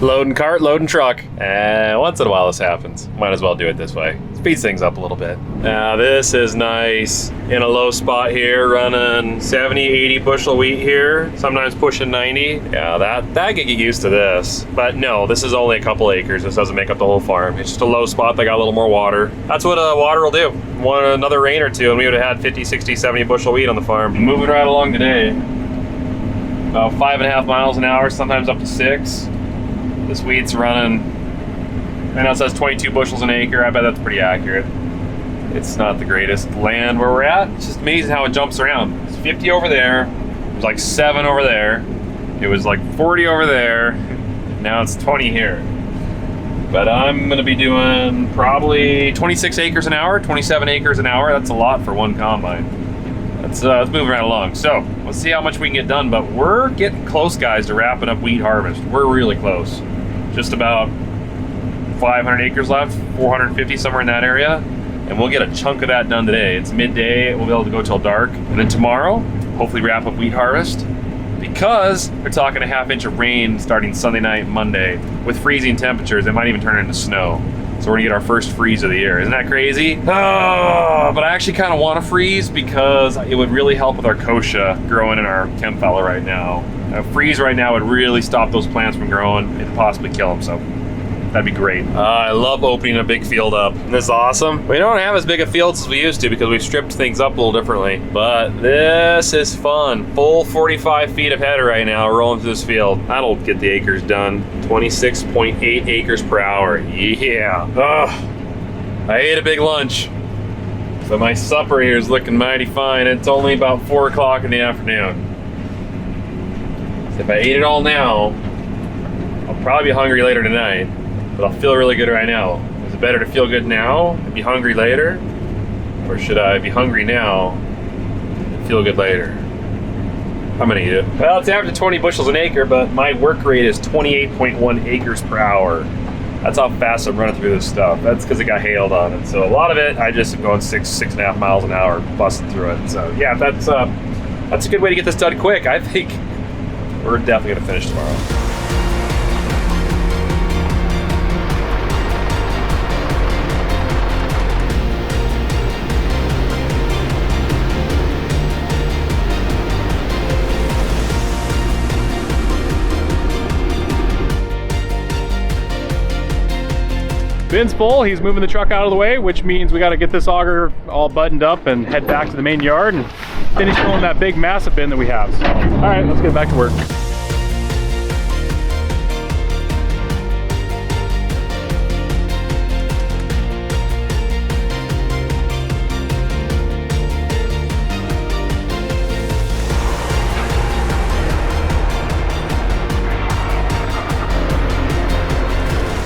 Loading cart, loading truck. And once in a while this happens. Might as well do it this way. Speeds things up a little bit. Now this is nice. In a low spot here, running 70, 80 bushel wheat here. Sometimes pushing 90. Yeah, that could get used to this. But no, this is only a couple acres. This doesn't make up the whole farm. It's just a low spot that got a little more water. That's what water will do. Another rain or two and we would have had 50, 60, 70 bushel wheat on the farm. Moving right along today. About 5.5 miles an hour, sometimes up to 6. This wheat's running, I know it says 22 bushels an acre. I bet that's pretty accurate. It's not the greatest land where we're at. It's just amazing how it jumps around. It's 50 over there. It was like 7 over there. It was like 40 over there. Now it's 20 here. But I'm gonna be doing probably 26 acres an hour, 27 acres an hour. That's a lot for one combine. Let's move right along. So let's see how much we can get done, but we're getting close, guys, to wrapping up wheat harvest. We're really close. Just about 500 acres left, 450, somewhere in that area. And we'll get a chunk of that done today. It's midday, we'll be able to go till dark. And then tomorrow, hopefully wrap up wheat harvest. Because they're talking a half-inch of rain starting Sunday night, Monday. With freezing temperatures, it might even turn into snow. So we're gonna get our first freeze of the year. Isn't that crazy? Oh, but I actually kind of want to freeze because it would really help with our kochia growing in our Kempfella right now. A freeze right now would really stop those plants from growing and possibly kill them, so that'd be great. I love opening a big field up. Isn't this awesome? We don't have as big a fields as we used to because we've stripped things up a little differently, but this is fun. Full 45 feet of header right now rolling through this field. That'll get the acres done. 26.8 acres per hour. Yeah. Ugh. I ate a big lunch. So my supper here is looking mighty fine. It's only about 4 o'clock in the afternoon. So if I ate it all now, I'll probably be hungry later tonight. But I'll feel really good right now. Is it better to feel good now and be hungry later? Or should I be hungry now and feel good later? I'm gonna eat it. Well, it's average 20 bushels an acre, but my work rate is 28.1 acres per hour. That's how fast I'm running through this stuff. That's because it got hailed on it. So a lot of it, I just am going 6.5 miles an hour, busting through it. So yeah, that's a good way to get this done quick. I think we're definitely gonna finish tomorrow. Bin's full, he's moving the truck out of the way, which means we got to get this auger all buttoned up and head back to the main yard and finish filling that big massive bin that we have. So, all right, let's get back to work.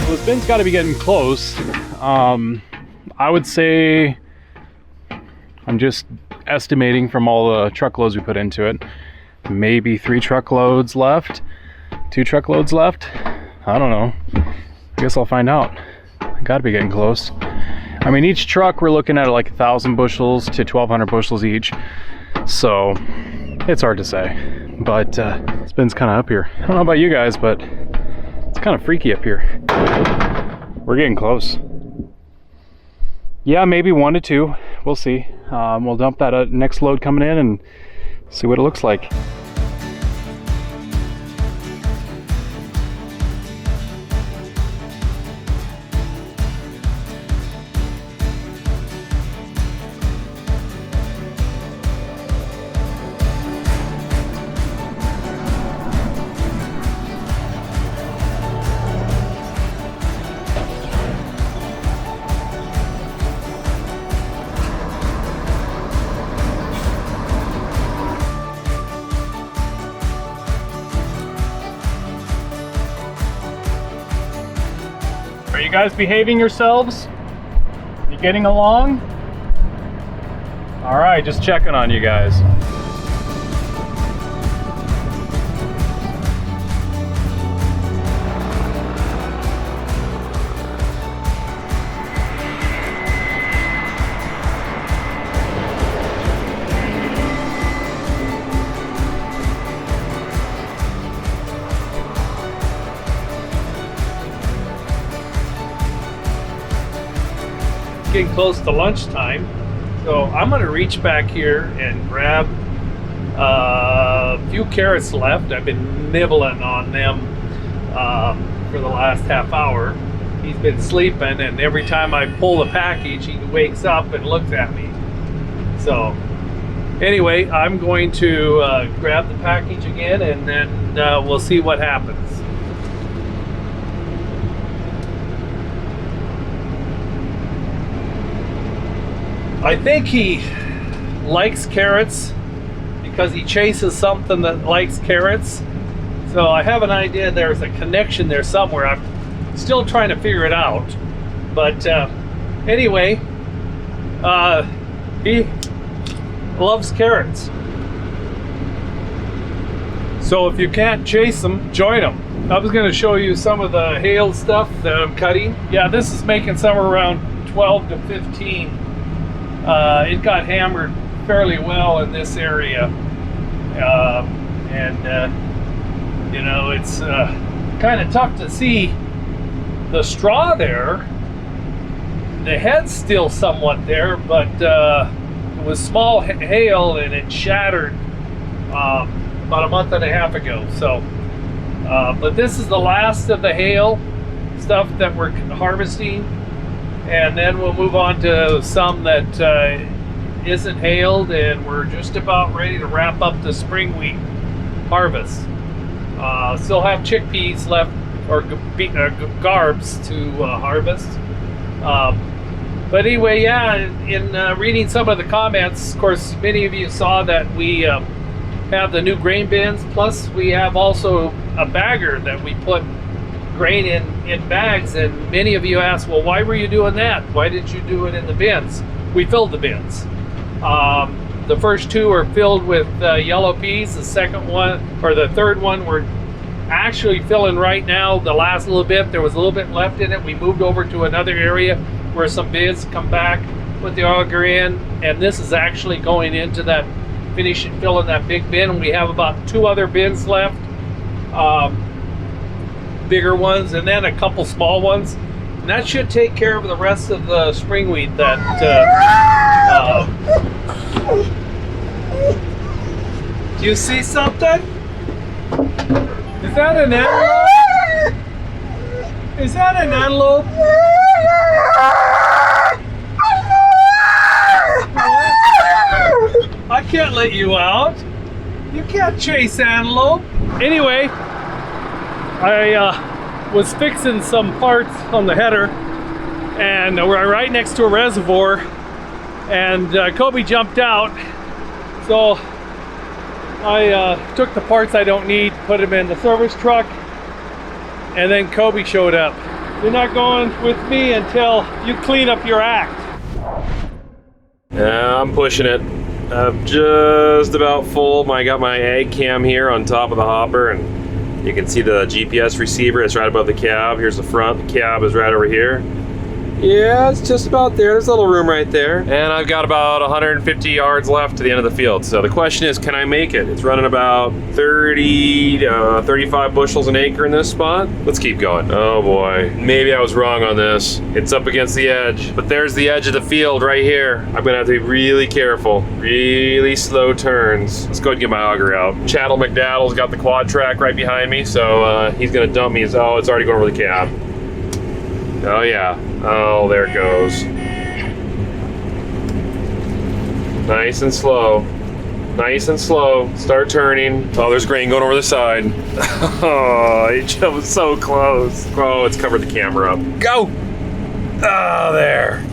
This bin's got to be getting close. I would say, I'm just estimating from all the truckloads we put into it, maybe 3 truckloads left, 2 truckloads left. I don't know. I guess I'll find out. Got to be getting close. I mean, each truck we're looking at like 1,000 bushels to 1,200 bushels each. So it's hard to say, but this bin's kind of up here. I don't know about you guys, but it's kind of freaky up here. We're getting close. Yeah, maybe 1 to 2. We'll see. We'll dump that next load coming in and see what it looks like. Are you guys behaving yourselves? You getting along? All right, just checking on you guys. getting close to lunchtime, so I'm going to reach back here and grab a few carrots left. I've been nibbling on them for the last half hour. He's been sleeping, and every time I pull the package, he wakes up and looks at me. So anyway, I'm going to grab the package again, and then we'll see what happens. I think he likes carrots because he chases something that likes carrots. So I have an idea there's a connection there somewhere. I'm still trying to figure it out. But anyway, he loves carrots. So if you can't chase them, join them. I was going to show you some of the hail stuff that I'm cutting. Yeah, this is making somewhere around 12 to 15. It got hammered fairly well in this area, you know, it's kind of tough to see the straw there. The head's still somewhat there, but it was small hail and it shattered about a month and a half ago. So, but this is the last of the hail stuff that we're harvesting. And then we'll move on to some that isn't hailed, and we're just about ready to wrap up the spring wheat harvest. Still have chickpeas left, or garbs to harvest. But anyway, yeah, in reading some of the comments, of course, many of you saw that we have the new grain bins, plus we have also a bagger that we put grain in bags, and many of you asked, well, why were you doing that? Why didn't you do it in the bins? We filled the bins. The first two are filled with yellow peas. The second one, or the third one, we're actually filling right now. The last little bit, there was a little bit left in it. We moved over to another area where some bins come back, put the auger in, and this is actually going into that, finishing filling that big bin. We have about 2 other bins left. Bigger ones, and then a couple small ones, and that should take care of the rest of the spring wheat that do you see something? Is that an antelope? Is that an antelope? What? I can't let you out. You can't chase antelope. Anyway, I was fixing some parts on the header, and we're right next to a reservoir, and Kobe jumped out, so I took the parts I don't need, put them in the service truck, and then Kobe showed up. You're not going with me until you clean up your act. Yeah, I'm pushing it. I'm just about full. I got my ag cam here on top of the hopper, and you can see the GPS receiver. It's right above the cab. Here's the front. The cab is right over here. Yeah, it's just about there. There's a little room right there. And I've got about 150 yards left to the end of the field. So the question is, can I make it? It's running about 30 to 35 bushels an acre in this spot. Let's keep going. Oh boy, maybe I was wrong on this. It's up against the edge, but there's the edge of the field right here. I'm gonna have to be really careful, really slow turns. Let's go ahead and get my auger out. Chattel McDaddle's got the quad track right behind me, so he's gonna dump me. Oh, it's already going over the cab. Oh yeah. Oh, there it goes. Nice and slow. Nice and slow. Start turning. Oh, there's grain going over the side. Oh, it was so close. Oh, it's covered the camera up. Go! Oh, there.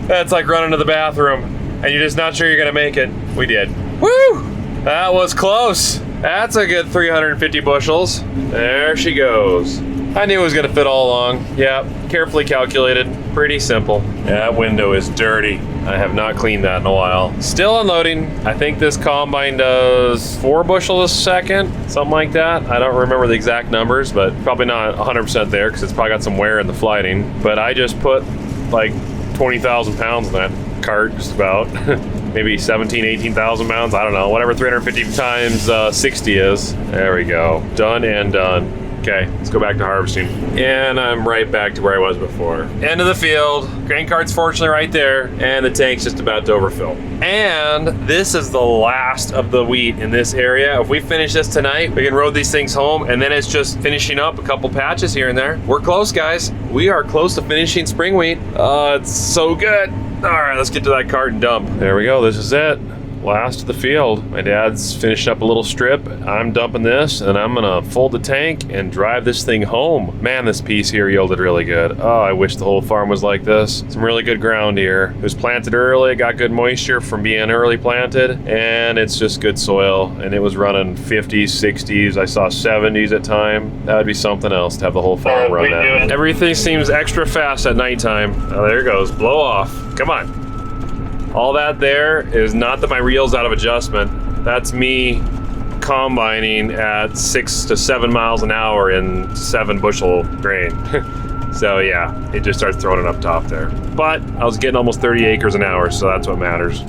That's like running to the bathroom, and you're just not sure you're gonna make it. We did. Woo! That was close. That's a good 350 bushels. There she goes. I knew it was gonna fit all along. Yeah, carefully calculated, pretty simple. That window is dirty. I have not cleaned that in a while. Still unloading. I think this combine does 4 bushels a second, something like that. I don't remember the exact numbers, but probably not 100% there because it's probably got some wear in the flighting. But I just put like 20,000 pounds in that cart, just about. Maybe 17, 18,000 pounds, I don't know, whatever 350 times 60 is. There we go, done and done. Okay, let's go back to harvesting. And I'm right back to where I was before. End of the field. Grain cart's fortunately right there, and the tank's just about to overfill. And this is the last of the wheat in this area. If we finish this tonight, we can road these things home, and then it's just finishing up a couple patches here and there. We're close, guys. We are close to finishing spring wheat. It's so good. All right, let's get to that cart and dump. There we go, this is it. Last of the field. My dad's finished up a little strip. I'm dumping this, and I'm gonna fold the tank and drive this thing home. Man, this piece here yielded really good. Oh, I wish the whole farm was like this. Some really good ground here. It was planted early, got good moisture from being early planted, and it's just good soil. And it was running 50s, 60s. I saw 70s at time. That would be something else to have the whole farm run that. Everything seems extra fast at nighttime. Oh, there it goes. Blow off. Come on. All that there is not that my reel's out of adjustment. That's me combining at 6 to 7 miles an hour in 7 bushel grain. So yeah, it just starts throwing it up top there. But I was getting almost 30 acres an hour, so that's what matters.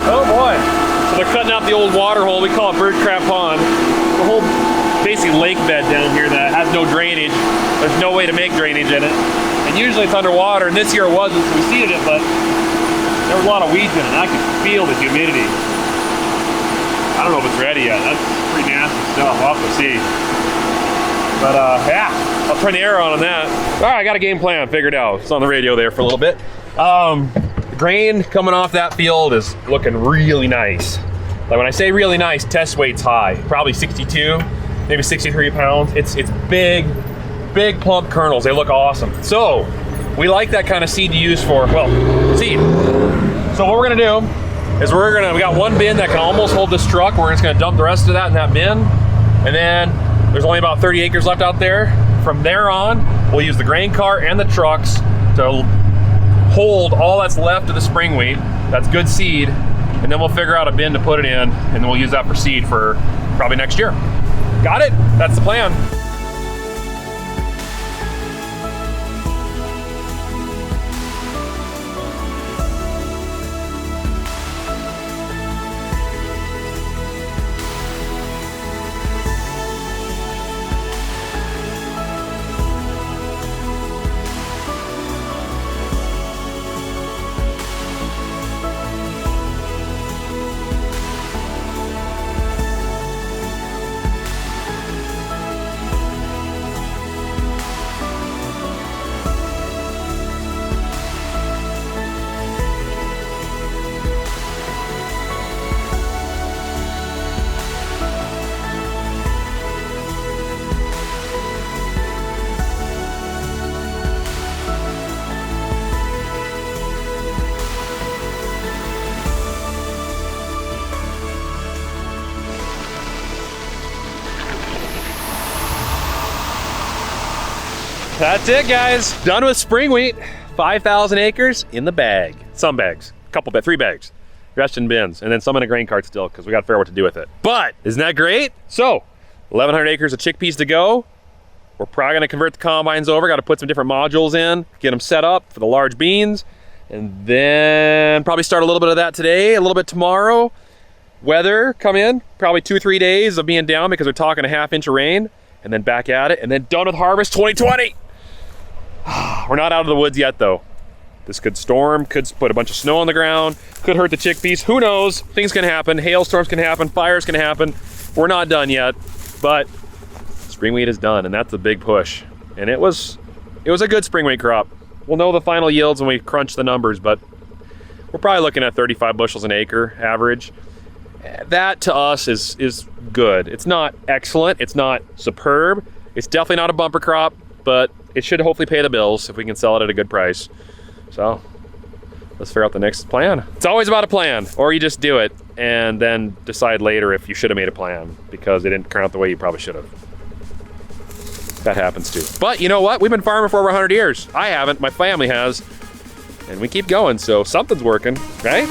Oh boy. So they're cutting out the old water hole. We call it Bird Crap Pond. The whole basically lake bed down here that has no drainage. There's no way to make drainage in it. And usually it's underwater, and this year it wasn't, so we seeded it, but there was a lot of weeds in it, and I could feel the humidity. I don't know if it's ready yet. That's pretty nasty stuff. We'll have to see. But yeah, I'll turn the air on that. All right, I got a game plan figured out. It's on the radio there for a little bit. The grain coming off that field is looking really nice. Like when I say really nice, test weight's high, probably 62, maybe 63 pounds. It's big plump kernels. They look awesome. So we like that kind of seed to use for, well, seed. So what we're gonna do is we got one bin that can almost hold this truck. We're just gonna dump the rest of that in that bin. And then there's only about 30 acres left out there. From there on, we'll use the grain cart and the trucks to hold all that's left of the spring wheat. That's good seed. And then we'll figure out a bin to put it in, and then we'll use that for seed for probably next year. Got it? That's the plan. That's it, guys. Done with spring wheat. 5,000 acres in the bag. Some bags, three bags, rest in bins, and then some in a grain cart still, because we got to figure out what to do with it. But isn't that great? So 1,100 acres of chickpeas to go. We're probably gonna convert the combines over. Got to put some different modules in, get them set up for the large beans, and then probably start a little bit of that today, a little bit tomorrow. Weather come in, probably 2-3 days of being down because we're talking a ½ inch of rain, and then back at it, and then done with harvest 2020. We're not out of the woods yet though. This could storm, could put a bunch of snow on the ground, could hurt the chickpeas, who knows? Things can happen, hailstorms can happen, fires can happen. We're not done yet, but spring wheat is done, and that's a big push. And it was a good spring wheat crop. We'll know the final yields when we crunch the numbers, but we're probably looking at 35 bushels an acre average. That to us is good. It's not excellent, it's not superb, it's definitely not a bumper crop, but it should hopefully pay the bills if we can sell it at a good price. So let's figure out the next plan. It's always about a plan, or you just do it and then decide later if you should have made a plan because it didn't turn out the way you probably should have. That happens too. But you know what? We've been farming for over 100 years. I haven't, my family has, and we keep going, so something's working, right?